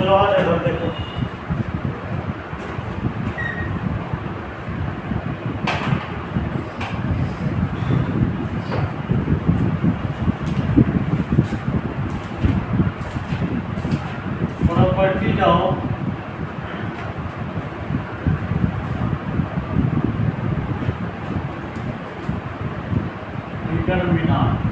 चलो आ जाओ देखो प्रॉपर्टी जाओ डिटरमिनेंट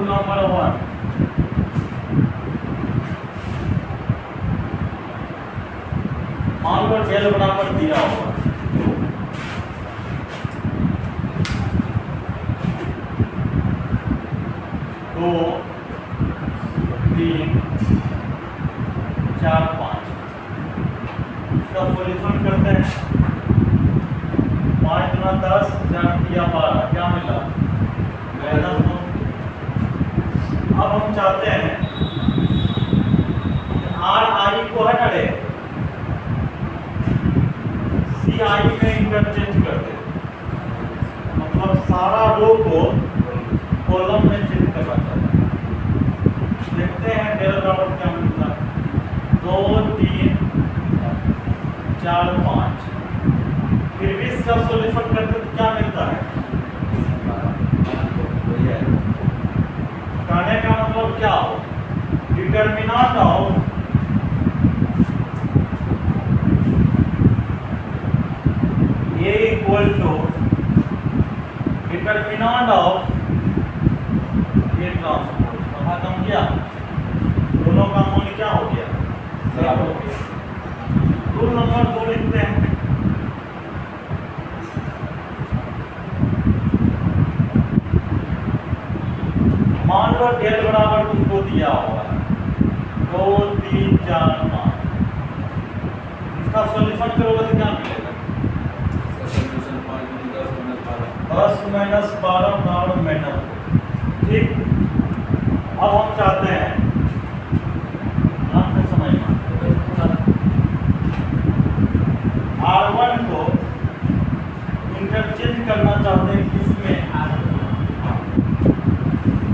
नंबर 1 मान लो डेल बराबर दिया होगा दो तीन चार पाँच इसका सॉल्यूशन करते हैं 5 गुना 10 4 या 12 क्या मिला अब हम चाहते हैं आर आई को है ना रे सी आई में इंटरचेंज कर दे मतलब सारा रो को कॉलम में चेंज करना चाहते हैं देखते हैं डेल बराबर क्या मिलता है 2 3 4 5 फिर भी इसका सॉल्यूशन करते तो क्या मिलता है कहने का मतलब क्या हो determinant of A equal to determinant of A transpose खत्म किया दोनों का मान क्या हो गया सेम हो गया रूल नंबर 2 लिखते हैं मान लो डेल बराबर तुमको दिया हुआ है 2 3 4 5 इसका सॉल्यूशन करोगे तो क्या मिलेगा 10 माइनस 12 12 माइनस ठीक अब हम चाहते हैं आपने समझना R1 को इंटरचेंज करना चाहते हैं किसमें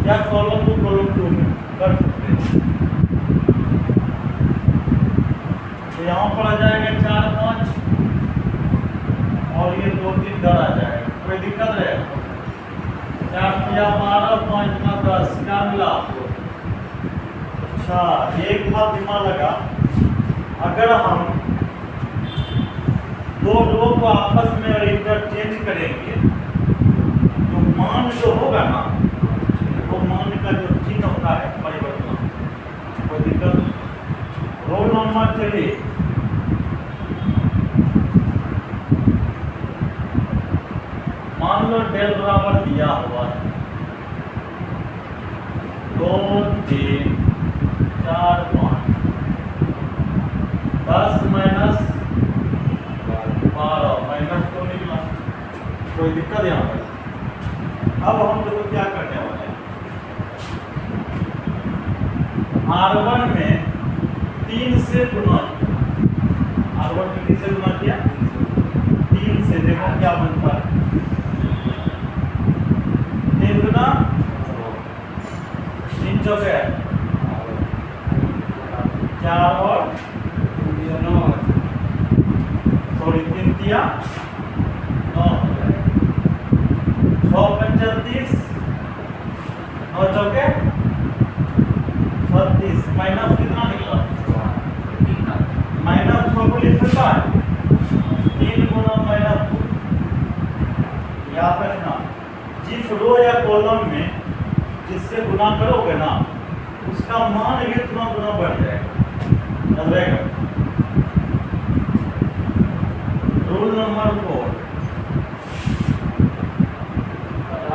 या कॉलम को कॉलम 2 में कर सकते हैं तो यहाँ पर आ जाएगा 4 5 और ये 2 3 डर आ जाएगा कोई दिक्कत रहेगा 4 या 12 5 ना 10 क्या मिला आपको अच्छा एक बात दिमाग लगा अगर हम दो रो को आपस में इंटरचेंज करेंगे तो मान जो होगा ना वो मान का जो चिन्ह होता है परिवर्तन कोई दिक्कत रोल नंबर 3 मान लो डेल बराबर दिया हुआ है 2 3 4 5 10 माइनस 12 माइनस तो निकला कोई दिक्कत यहाँ पर अब हम लोग क्या करने वाले हैं R1 में 3 से गुना R1 में 3 से गुना किया 3 से देखो क्या बनता है 3 गुना 3 चौके 4 और 3 दिया 9 6 35 9 चौके 36 माइनस कितना निकला माइनस 6 को लिख सकता है 3 गुना माइनस 2 याद रखना जिस रो या कॉलम में जिससे गुना करोगे ना उसका मान भी उतना गुना बढ़ जाएगा याद रहेगा रूल नंबर 4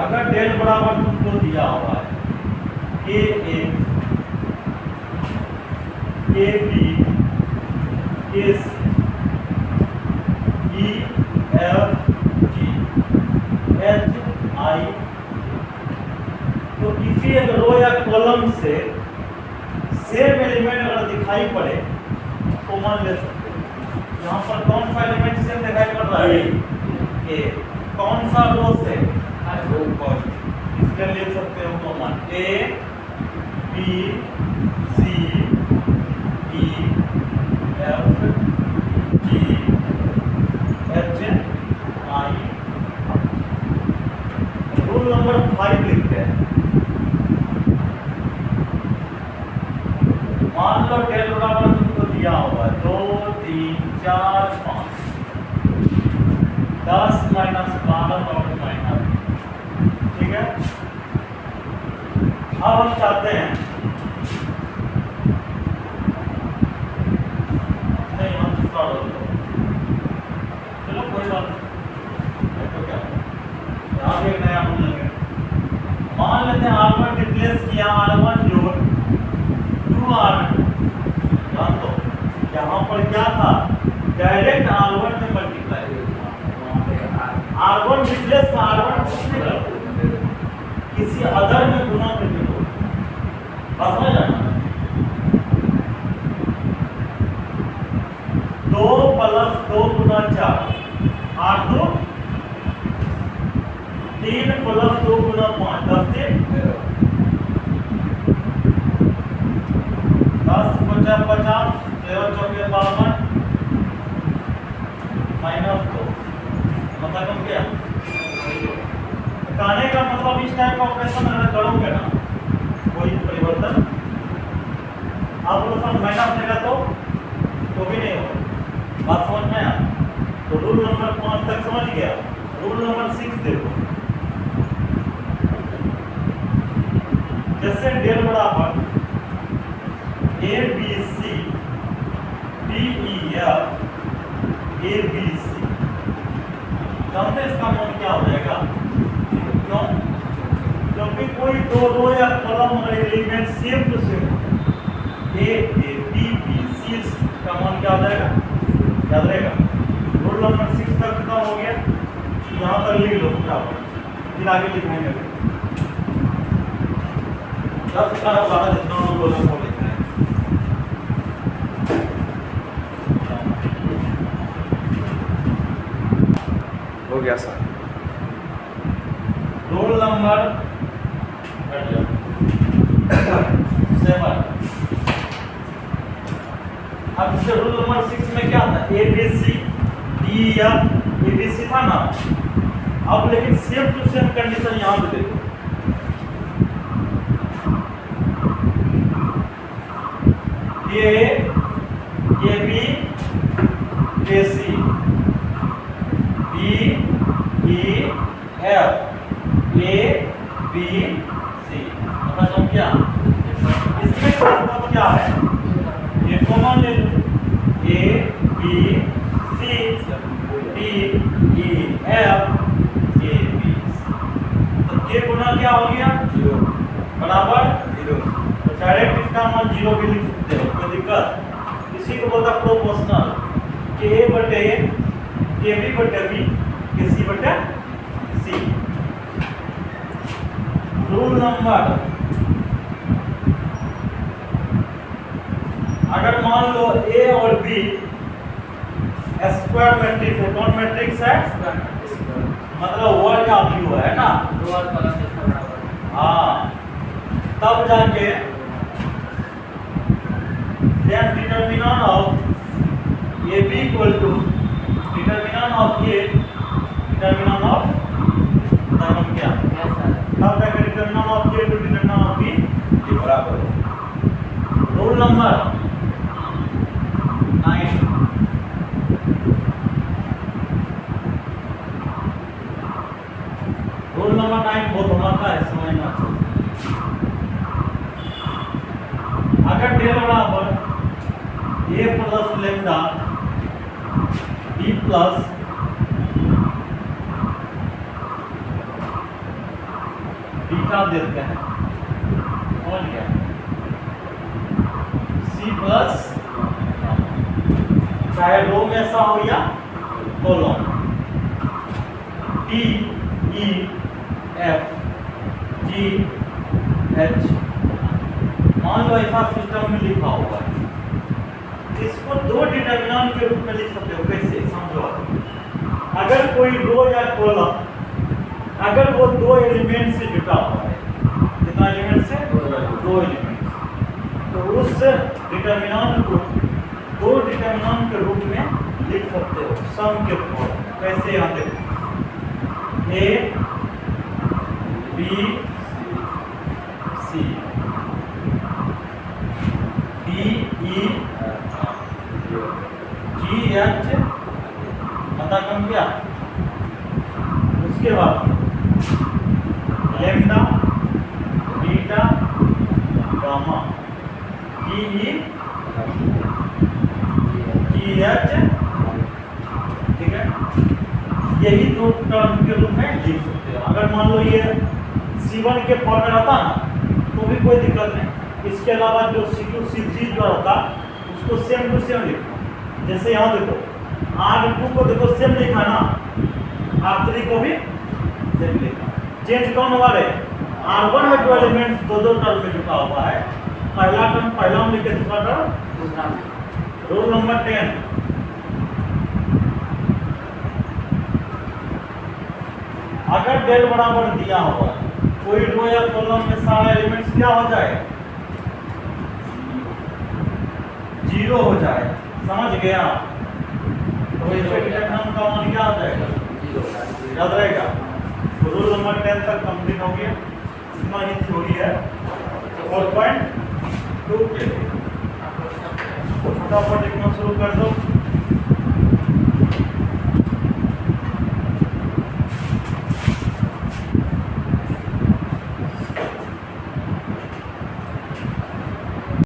अगर डेल बराबर तुमको दिया हुआ है A B A C E F G H I. तो किसी एक रो या कॉलम से सेम एलिमेंट अगर दिखाई पड़े तो मान ले सकते हैं। यहाँ पर कौन सा एलिमेंट सेम दिखाई पड़ रहा है? ए। कौन सा रो से? इसके ले सकते हो common A B C E F G H I. Rule number 5 लिखते हैं। मान लो डेल बराबर तुमको दिया होगा 2 3 4 5 10 माइनस 12 और माइनस। ठीक है, अब हम चाहते हैं नहीं हम दूसरा रोल लो। चलो कोई बात नहीं, तो क्या यहाँ पे एक नया रूल लगे। मान लेते हैं R1 रिप्लेस किया R1 जोड़ 2R2। ध्यान दो यहाँ पर क्या था? डायरेक्ट R1 में मल्टीप्लाई। R1 रिप्लेस में R1 कुछ नहीं करते, किसी अदर में गुना करके दो। बस हो जाना 2 + 2 × 4 8 2 3 + 2 × 5 10 3 10 × 50 13 × 52 -2 मतलब क्या? कहने का मतलब इस टाइप का ऑपरेशन अगर करोगे ना कोई परिवर्तन आप लोग माइनस देगा तो भी नहीं होगा। बात समझ में आया? तो रूल नंबर 5 तक समझ गया। रूल नंबर 6 देखो। जैसे डेल बराबर A B C D E F A B C, जानते इसका मान क्या हो जाएगा? क्यों? क्योंकि कोई दो रो या column element same to same A B B C का मान क्या हो जाएगा? याद रहेगा। रूल नंबर 6 तक खत्म हो गया। यहाँ तक लिख लो फिर आगे लिखाएंगे 10 11 12 जितना हम लोग को लिखना है। हो गया सर। Roll number 7। अब जैसे रूल नंबर 6 में क्या था? A B C D F A B C था ना। अब लेकिन सेम टू सेम कंडीशन यहाँ पे देखो। A B A C B E F A B C. मतलब क्या इसमें मतलब क्या है? ये कॉमन ले लो A B C D E F A B C. तो के गुना क्या हो गया? 0 बराबर 0। तो डायरेक्ट इसका मान 0 भी लिख सकते हो, कोई दिक्कत? इसी को बोलता प्रोपोर्शनल। के बटे के बी बटे बी के सी बटे सी। रूल नंबर अगर मान लो ए और बी स्क्वायर मैट्रिक्स है। कौन मैट्रिक्स है? मतलब वर्ग का व्यू है ना। हाँ, तब जाके then determinant of AB equal to determinant of A determinant of मतलब क्या? तब जाके determinant of A to determinant of B ये बराबर है। Rule number 9। रूल नंबर 9 बहुत धमाका है, समझना चाहिए। अगर डेल बराबर ए प्लस लेमडा बी प्लस हटा देते हैं, समझ गया, C प्लस, चाहे रो में ऐसा हो या column, T E F G H, मान लो ऐसा सिस्टम में लिखा हुआ है, इसको दो डिटरमिनेंट के रूप में लिख सकते हो। कैसे समझो, अगर कोई रो या कॉलम अगर वो दो एलिमेंट से जुटा हुआ है, कितना एलिमेंट से, दो एलिमेंट, तो उस डिटरमिनेंट को दो डिटरमिनेंट के रूप में लिख सकते हो सम के फॉर्म में। कैसे, यहाँ देखो, A B C D E G H, पता कम क्या, उसके बाद lambda beta gamma E E G H, ठीक है, यही दो टर्म के रूप में लिख सकते हो। अगर मान लो ये C1 के फॉर्म में रहता ना तो भी कोई दिक्कत नहीं, इसके अलावा जो C2 C3 जो रहता उसको सेम टू सेम लिखो। जैसे यहाँ देखो R2 को देखो सेम लिखा ना, R3 को भी सेम लिखा, चेंज कौन हुआ रे, R1 में जो एलिमेंट दो दो टर्म में जुटा हुआ है, पहला टर्म पहला में लिखे, दूसरा टर्म दूसरा में। रूल नंबर 10, अगर डेल बराबर दिया हुआ कोई रो या कॉलम में सारा एलिमेंट्स क्या हो जाए, जीरो हो जाए, समझ गया, तो इस डिटरमिनेंट का मान क्या हो जाएगा, याद रहेगा। रूल नंबर 10 तक कंप्लीट हो गया, इतना ही थ्योरी है। 4.2 के लिए फटाफट लिखना शुरू कर दो।